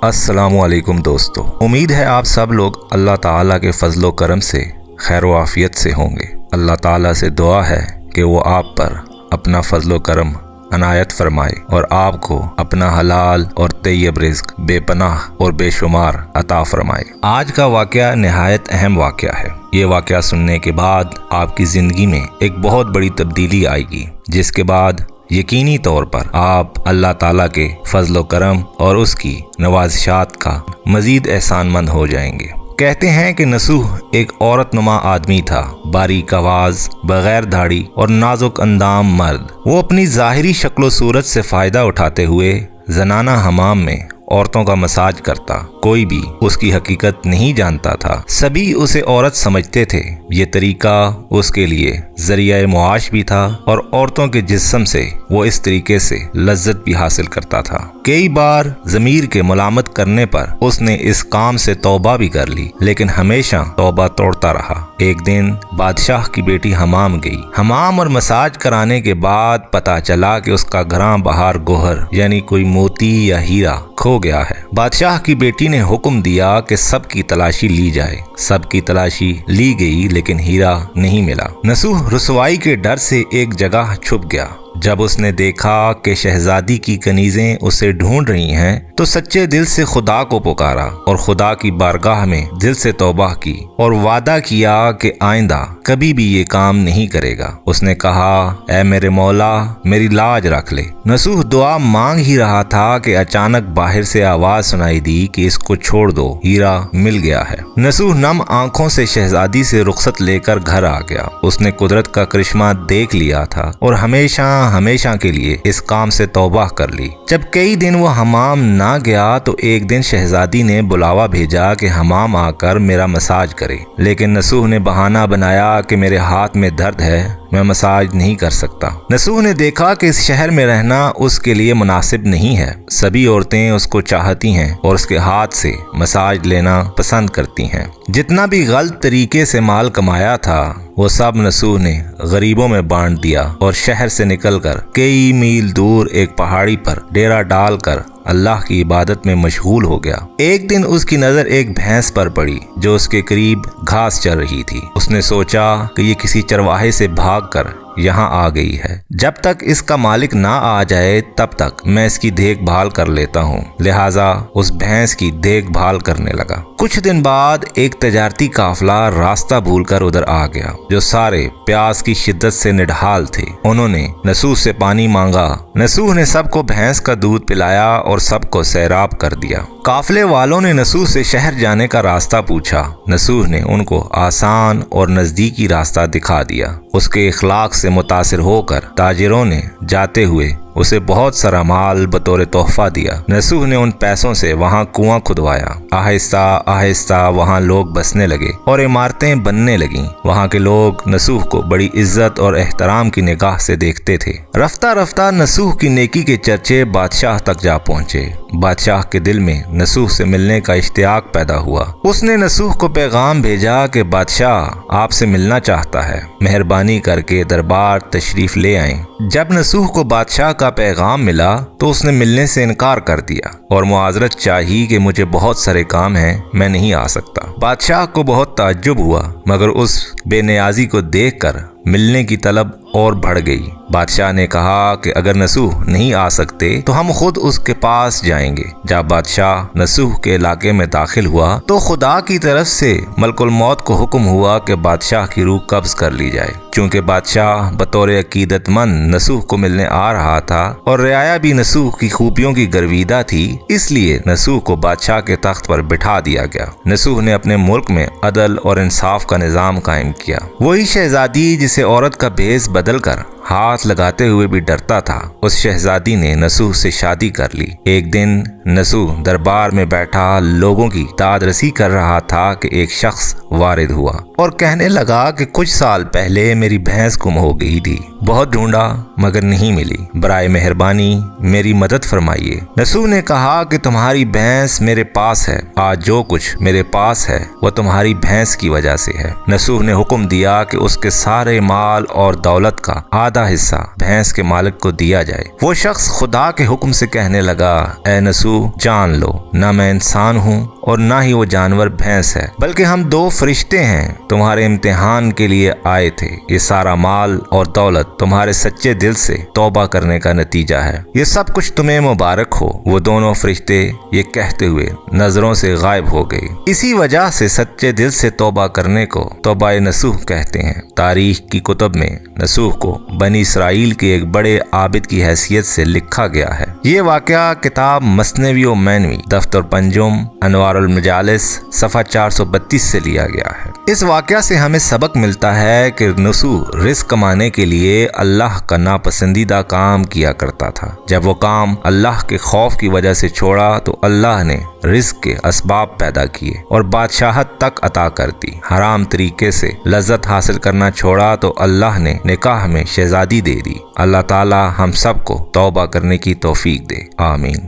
السلام علیکم دوستو، امید ہے آپ سب لوگ اللہ تعالیٰ کے فضل و کرم سے خیر و عافیت سے ہوں گے۔ اللہ تعالیٰ سے دعا ہے کہ وہ آپ پر اپنا فضل و کرم عنایت فرمائے اور آپ کو اپنا حلال اور طیب رزق بے پناہ اور بے شمار عطا فرمائے۔ آج کا واقعہ نہایت اہم واقعہ ہے۔ یہ واقعہ سننے کے بعد آپ کی زندگی میں ایک بہت بڑی تبدیلی آئے گی، جس کے بعد یقینی طور پر آپ اللہ تعالیٰ کے فضل و کرم اور اس کی نوازشات کا مزید احسان مند ہو جائیں گے۔ کہتے ہیں کہ نصوح ایک عورت نما آدمی تھا، باریک آواز، بغیر داڑھی اور نازک اندام مرد۔ وہ اپنی ظاہری شکل و صورت سے فائدہ اٹھاتے ہوئے زنانہ حمام میں عورتوں کا مساج کرتا۔ کوئی بھی اس کی حقیقت نہیں جانتا تھا، سبھی اسے عورت سمجھتے تھے۔ یہ طریقہ اس کے لیے ذریعہ معاش بھی تھا اور عورتوں کے جسم سے وہ اس طریقے سے لذت بھی حاصل کرتا تھا۔ کئی بار ضمیر کے ملامت کرنے پر اس نے اس کام سے توبہ بھی کر لی، لیکن ہمیشہ توبہ توڑتا رہا۔ ایک دن بادشاہ کی بیٹی حمام گئی۔ حمام اور مساج کرانے کے بعد پتہ چلا کہ اس کا گراں بہار گوہر یعنی کوئی موتی یا ہیرا کھو گیا ہے۔ بادشاہ کی بیٹی نے حکم دیا کہ سب کی تلاشی لی جائے۔ سب کی تلاشی لی گئی لیکن ہیرا نہیں ملا۔ نصوح رسوائی کے ڈر سے ایک جگہ چھپ گیا۔ جب اس نے دیکھا کہ شہزادی کی کنیزیں اسے ڈھونڈ رہی ہیں تو سچے دل سے خدا کو پکارا اور خدا کی بارگاہ میں دل سے توبہ کی اور وعدہ کیا کہ آئندہ کبھی بھی یہ کام نہیں کرے گا۔ اس نے کہا، اے میرے مولا، میری لاج رکھ لے۔ نصوح دعا مانگ ہی رہا تھا کہ اچانک باہر سے آواز سنائی دی کہ اس کو چھوڑ دو، ہیرا مل گیا ہے۔ نصوح نم آنکھوں سے شہزادی سے رخصت لے کر گھر آ گیا۔ اس نے قدرت کا کرشمہ دیکھ لیا تھا اور ہمیشہ کے لیے اس کام سے توبہ کر لی۔ جب کئی دن وہ حمام نہ گیا تو ایک دن شہزادی نے بلاوا بھیجا کہ حمام آ کر میرا مساج کرے، لیکن نصوح نے بہانہ بنایا کہ میرے ہاتھ میں درد ہے، میں مساج نہیں کر سکتا۔ نصوح نے دیکھا کہ اس شہر میں رہنا اس کے لیے مناسب نہیں ہے۔ سبھی عورتیں اس کو چاہتی ہیں اور اس کے ہاتھ سے مساج لینا پسند کرتی ہیں۔ جتنا بھی غلط طریقے سے مال کمایا تھا وہ سب نصوح نے غریبوں میں بانٹ دیا اور شہر سے نکل کر کئی میل دور ایک پہاڑی پر ڈیرا ڈال کر اللہ کی عبادت میں مشغول ہو گیا۔ ایک دن اس کی نظر ایک بھینس پر پڑی جو اس کے قریب گھاس چر رہی تھی۔ اس نے سوچا کہ یہ کسی چرواہے سے بھاگ کر یہاں آ گئی ہے، جب تک اس کا مالک نہ آ جائے تب تک میں اس کی دیکھ بھال کر لیتا ہوں۔ لہٰذا اس بھینس کی دیکھ بھال کرنے لگا۔ کچھ دن بعد ایک تجارتی قافلہ راستہ بھول کر ادھر آ گیا، جو سارے پیاس کی شدت سے نڈھال تھے۔ انہوں نے نصوح سے پانی مانگا۔ نصوح نے سب کو بھینس کا دودھ پلایا اور سب کو سیراب کر دیا۔ قافلے والوں نے نصوح سے شہر جانے کا راستہ پوچھا۔ نصوح نے ان کو آسان اور نزدیکی راستہ دکھا دیا۔ اس کے اخلاق سے متاثر ہو کر تاجروں نے جاتے ہوئے اسے بہت سارا مال بطور تحفہ دیا۔ نصوح نے ان پیسوں سے وہاں کنواں کھدوایا۔ آہستہ آہستہ وہاں لوگ بسنے لگے اور عمارتیں بننے لگیں۔ وہاں کے لوگ نصوح کو بڑی عزت اور احترام کی نگاہ سے دیکھتے تھے۔ رفتہ رفتہ نصوح کی نیکی کے چرچے بادشاہ تک جا پہنچے۔ بادشاہ کے دل میں نصوح سے ملنے کا اشتیاق پیدا ہوا۔ اس نے نصوح کو پیغام بھیجا کہ بادشاہ آپ سے ملنا چاہتا ہے، مہربانی کر کے دربار تشریف لے آئیں۔ جب نصوح کو بادشاہ کا پیغام ملا تو اس نے ملنے سے انکار کر دیا اور معذرت چاہی کہ مجھے بہت سارے کام ہیں، میں نہیں آ سکتا۔ بادشاہ کو بہت تعجب ہوا، مگر اس بے نیازی کو دیکھ کر ملنے کی طلب اور بڑھ گئی۔ بادشاہ نے کہا کہ اگر نصوح نہیں آ سکتے تو ہم خود اس کے پاس جائیں گے۔ جب بادشاہ نصوح کے علاقے میں داخل ہوا تو خدا کی طرف سے ملک الموت کو حکم ہوا کہ بادشاہ کی روح قبض کر لی جائے۔ چونکہ بادشاہ بطور عقیدت مند نصوح کو ملنے آ رہا تھا اور رعایا بھی نصوح کی خوبیوں کی گرویدہ تھی، اس لیے نصوح کو بادشاہ کے تخت پر بٹھا دیا گیا۔ نصوح نے اپنے ملک میں عدل اور انصاف کا نظام قائم کیا۔ وہی شہزادی جسے عورت کا بھیس بدل کر ہاتھ لگاتے ہوئے بھی ڈرتا تھا، اس شہزادی نے نصوح سے شادی کر لی۔ ایک دن نصوح دربار میں بیٹھا لوگوں کی داد رسی کر رہا تھا کہ ایک شخص وارد ہوا اور کہنے لگا کہ کچھ سال پہلے میری بھینس گم ہو گئی تھی، بہت ڈھونڈا مگر نہیں ملی، برائے مہربانی میری مدد فرمائیے۔ نصوح نے کہا کہ تمہاری بھینس میرے پاس ہے، آج جو کچھ میرے پاس ہے وہ تمہاری بھینس کی وجہ سے ہے۔ نصوح نے حکم دیا کہ اس کے سارے مال اور دولت کا آدھا آدھا حصہ بھینس کے مالک کو دیا جائے۔ وہ شخص خدا کے حکم سے کہنے لگا، اے نسوح جان لو، نہ میں انسان ہوں اور نہ ہی وہ جانور بھینس ہے، بلکہ ہم 2 فرشتے ہیں تمہارے امتحان کے لیے آئے تھے۔ یہ سارا مال اور دولت تمہارے سچے دل سے توبہ کرنے کا نتیجہ ہے۔ یہ سب کچھ تمہیں مبارک ہو۔ وہ دونوں فرشتے یہ کہتے ہوئے نظروں سے غائب ہو گئے۔ اسی وجہ سے سچے دل سے توبہ کرنے کو توبہ نصوح کہتے ہیں۔ تاریخ کی کتب میں نصوح کو بنی اسرائیل کے ایک بڑے عابد کی حیثیت سے لکھا گیا ہے۔ یہ واقعہ کتاب مثنوی و معنوی دفتر پنجم انوار المجالس صفحہ 432 سے لیا گیا ہے۔ اس واقعہ سے ہمیں سبق ملتا ہے کہ نصوح رزق کمانے کے لیے اللہ کا ناپسندیدہ کام کیا کرتا تھا۔ جب وہ کام اللہ کے خوف کی وجہ سے چھوڑا تو اللہ نے رزق کے اسباب پیدا کیے اور بادشاہت تک عطا کر دی۔ حرام طریقے سے لذت حاصل کرنا چھوڑا تو اللہ نے نکاح میں شہزادی دے دی۔ اللہ تعالی ہم سب کو توبہ کرنے کی توفیق دے، آمین۔